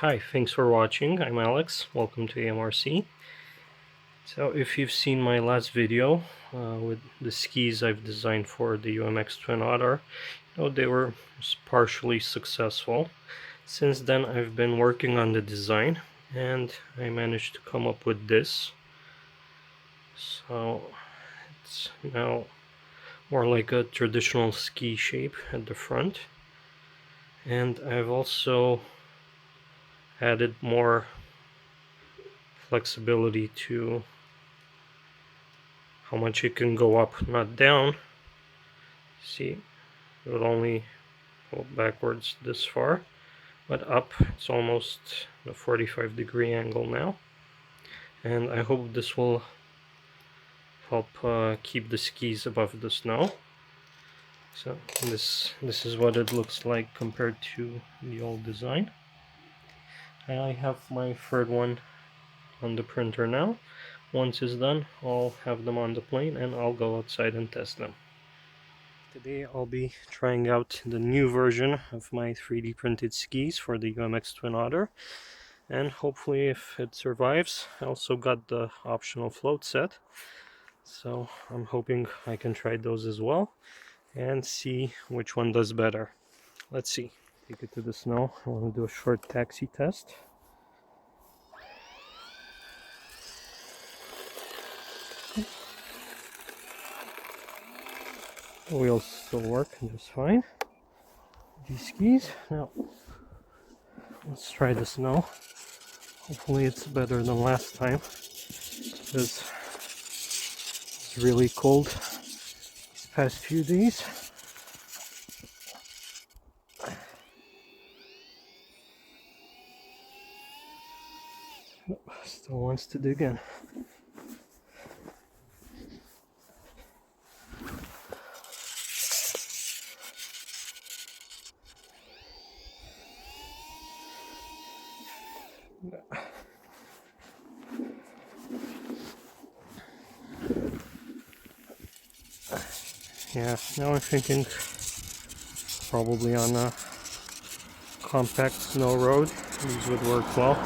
Hi, thanks for watching. I'm Alex. Welcome to AMRC. So if you've seen my last video with the skis I've designed for the UMX Twin Otter, they were partially successful. Since then I've been working on the design and I managed to come up with this. So it's now more like a traditional ski shape at the front. And I've also added more flexibility to how much it can go up, not down. See, it would only go backwards this far, but up it's almost a 45-degree angle now. And I hope this will help keep the skis above the snow. So this is what it looks like compared to the old design. And I have my third one on the printer now. Once it's done, I'll have them on the plane and I'll go outside and test them. Today I'll be trying out the new version of my 3D printed skis for the UMX Twin Otter, and hopefully if it survives. I also got the optional float set, so I'm hoping I can try those as well and see which one does better. Let's see. Take it to the snow. I want to do a short taxi test. The wheels still work just fine. These skis. Now let's try the snow. Hopefully it's better than last time, because it's really cold these past few days. Still wants to dig in. Yeah, now I'm thinking probably on a compact snow road these would work well.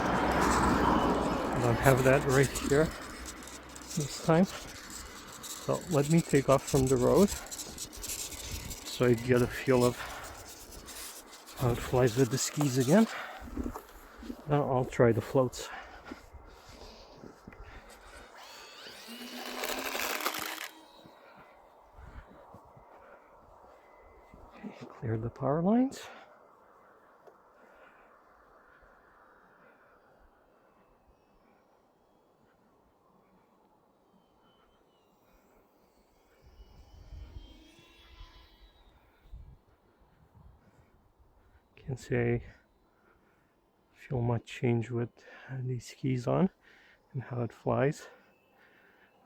I don't have that right here this time. So let me take off from the road so I get a feel of how it flies with the skis again. Now I'll try the floats. Okay, clear the power lines. Can't say I feel much change with these skis on and how it flies.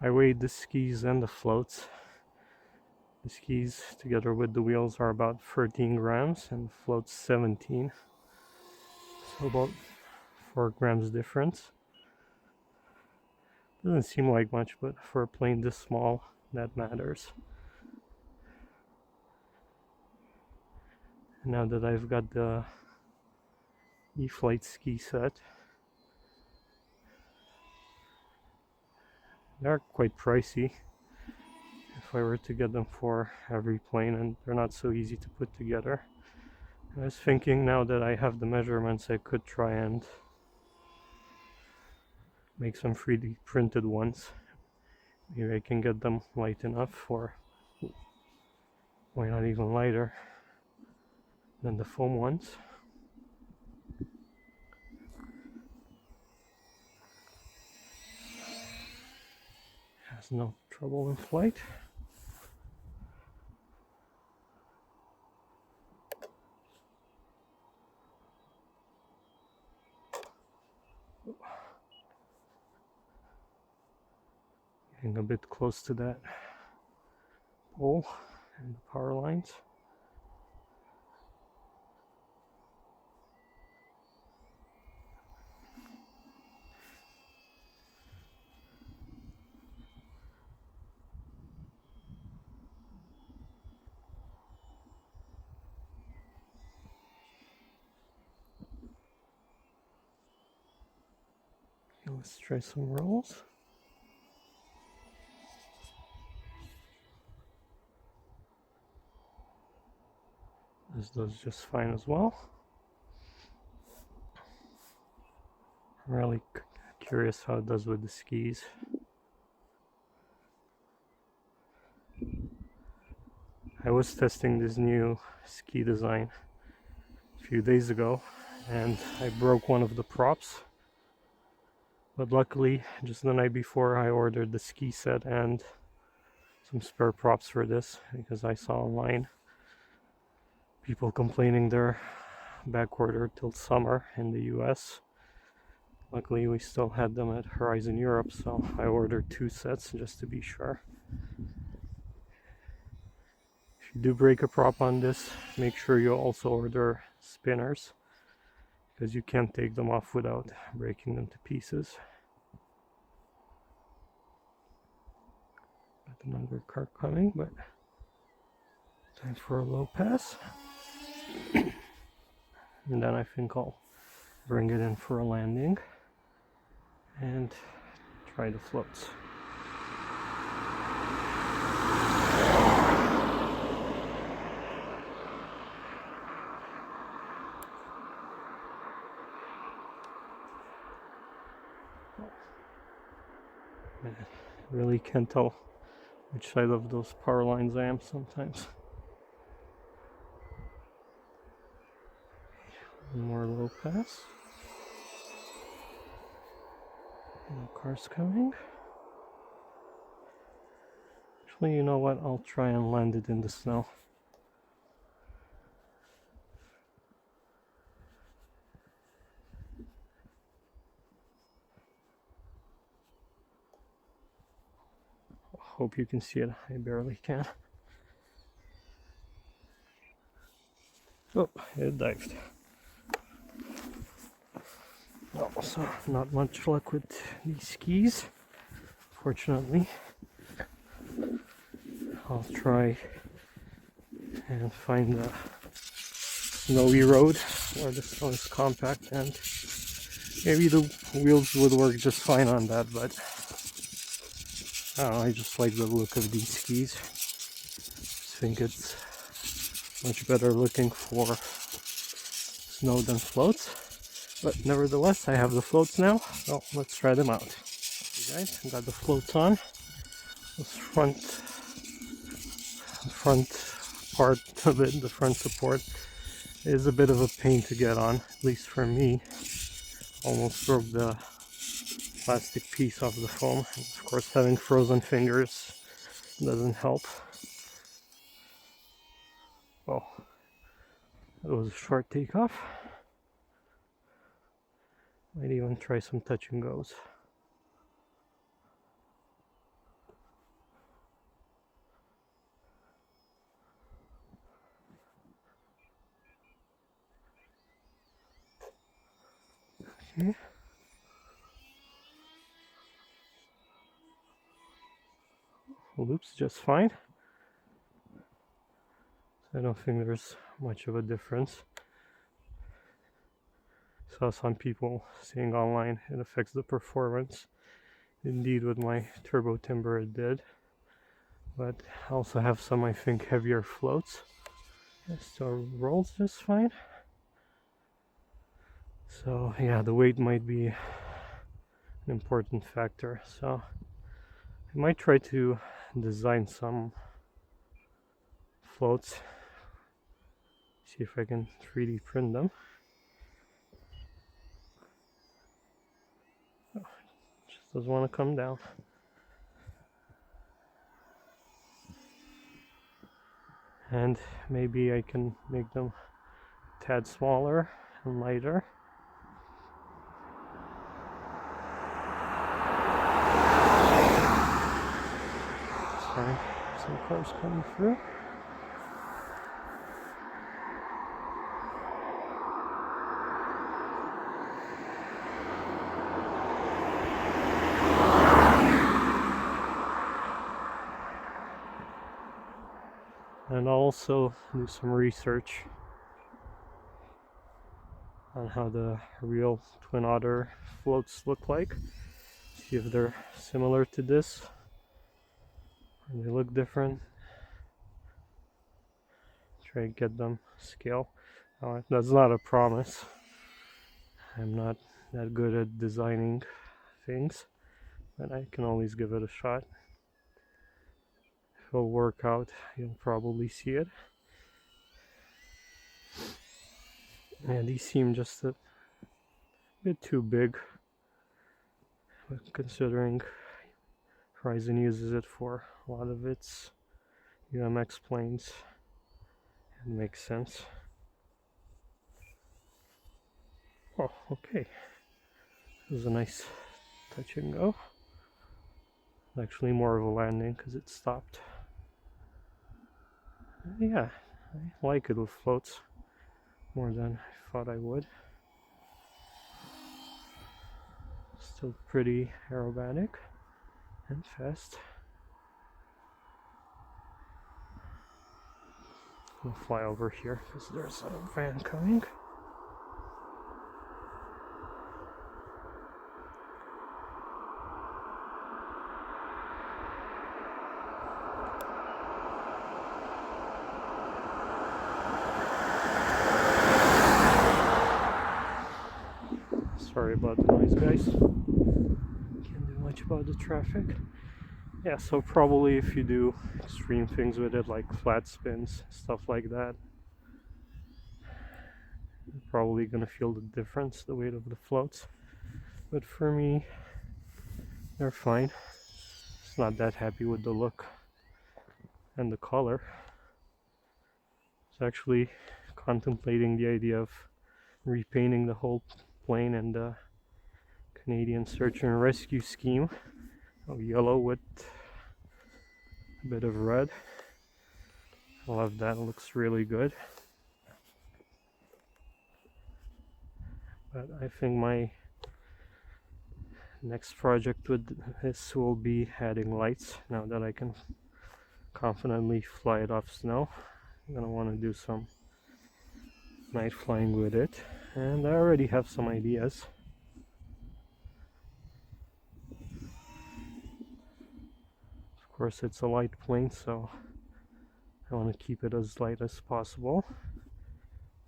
I weighed the skis and the floats. The skis together with the wheels are about 13 grams and the floats 17. So about 4 grams difference. Doesn't seem like much, but for a plane this small, that matters. And now that I've got the E-flite ski set, they're quite pricey if I were to get them for every plane, and they're not so easy to put together. I was thinking, now that I have the measurements, I could try and make some 3D printed ones. Maybe I can get them light enough, or why not even lighter than the foam ones. Has no trouble in flight. Getting a bit close to that pole and the power lines. Let's try some rolls. This does just fine as well. I'm really curious how it does with the skis. I was testing this new ski design a few days ago and I broke one of the props, but luckily just the night before I ordered the ski set and some spare props for this, because I saw online people complaining they're back ordered till summer in the US. Luckily we still had them at Horizon Europe, so I ordered 2 sets just to be sure. If you do break a prop on this, make sure you also order spinners, because you can't take them off without breaking them to pieces. Got another car coming, but time for a low pass. And then I think I'll bring it in for a landing and try the floats. I really can't tell which side of those power lines I am sometimes. One more low pass. No cars coming. Actually, you know what? I'll try and land it in the snow. Hope you can see it. I barely can. Oh, it dived. Also, not much luck with these skis, fortunately. I'll try and find a snowy road where the snow is compact, and maybe the wheels would work just fine on that, but I don't know, I just like the look of these skis. I think it's much better looking for snow than floats. But nevertheless, I have the floats now, so let's try them out. Okay guys, I got the floats on. This front part of it, the front support, is a bit of a pain to get on, at least for me. Almost broke the plastic piece off the foam. And of course, having frozen fingers doesn't help. Oh, it was a short takeoff. Might even try some touch and goes. Okay. Loops just fine. I don't think there's much of a difference. Saw some people saying online it affects the performance. Indeed, with my turbo timber it did. But I also have some, I think, heavier floats. It still rolls just fine. So yeah, the weight might be an important factor. So I might try to design some floats. See if I can 3D print them. Oh, just doesn't want to come down. And maybe I can make them a tad smaller and lighter. Sorry, some cars coming through. And I'll also do some research on how the real Twin Otter floats look like. see if they're similar to this or they look different. Try to get them scale. That's not a promise. I'm not that good at designing things, but I can always give it a shot. If it'll work out, you'll probably see it. And these seem just a bit too big, but considering Horizon uses it for a lot of its UMX planes, it makes sense. Oh, okay. This is a nice touch and go. Actually more of a landing because it stopped. Yeah, I like it with floats more than I thought I would. Still pretty aerobatic and fast. I'll fly over here because there's a van coming. Sorry about the noise, guys. Can't do much about the traffic. Yeah, so probably if you do extreme things with it, like flat spins, stuff like that, you're probably gonna feel the difference, the weight of the floats. But for me, they're fine. Just not that happy with the look and the color. I was actually contemplating the idea of repainting the whole plane and the Canadian search and rescue scheme of yellow with a bit of red. I love that, it looks really good. But I think my next project with this will be adding lights. Now that I can confidently fly it off snow, I'm gonna want to do some night flying with it, and I already have some ideas. Of course, it's a light plane, so I want to keep it as light as possible.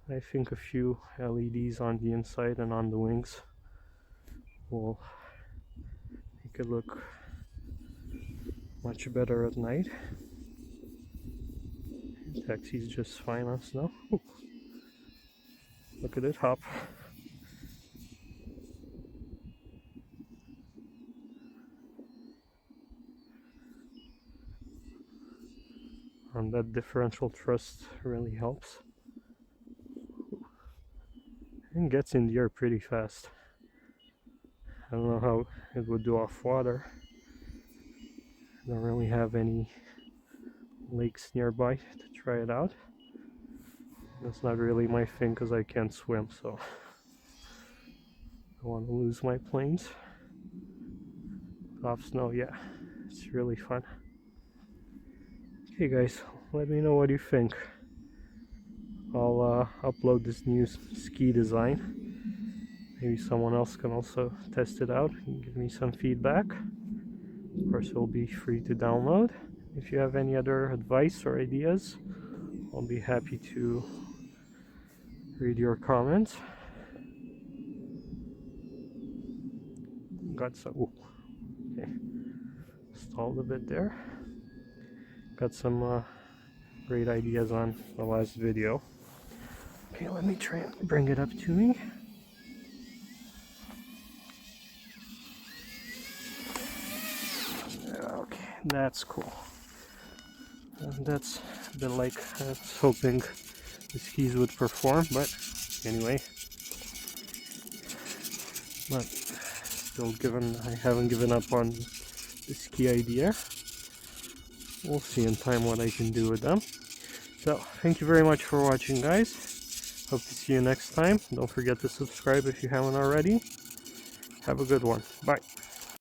I think a few LEDs on the inside and on the wings will make it look much better at night. Taxi's just fine on snow. Ooh. Look at it hop. And that differential thrust really helps. And gets in the air pretty fast. I don't know how it would do off water. I don't really have any lakes nearby to try it out. That's not really my thing because I can't swim, so I don't want to lose my planes. But off snow, yeah, it's really fun. Okay guys, let me know what you think. I'll upload this new ski design. Maybe someone else can also test it out and give me some feedback. Of course, it'll be free to download. If you have any other advice or ideas, I'll be happy to read your comments. Got some, okay, stalled a bit there. Got some great ideas on the last video. Okay, let me try and bring it up to me. Okay, that's cool. That's a bit like I was hoping the skis would perform, but anyway. But still, given I haven't given up on the ski idea, we'll see in time what I can do with them. So, thank you very much for watching, guys. Hope to see you next time. Don't forget to subscribe if you haven't already. Have a good one. Bye.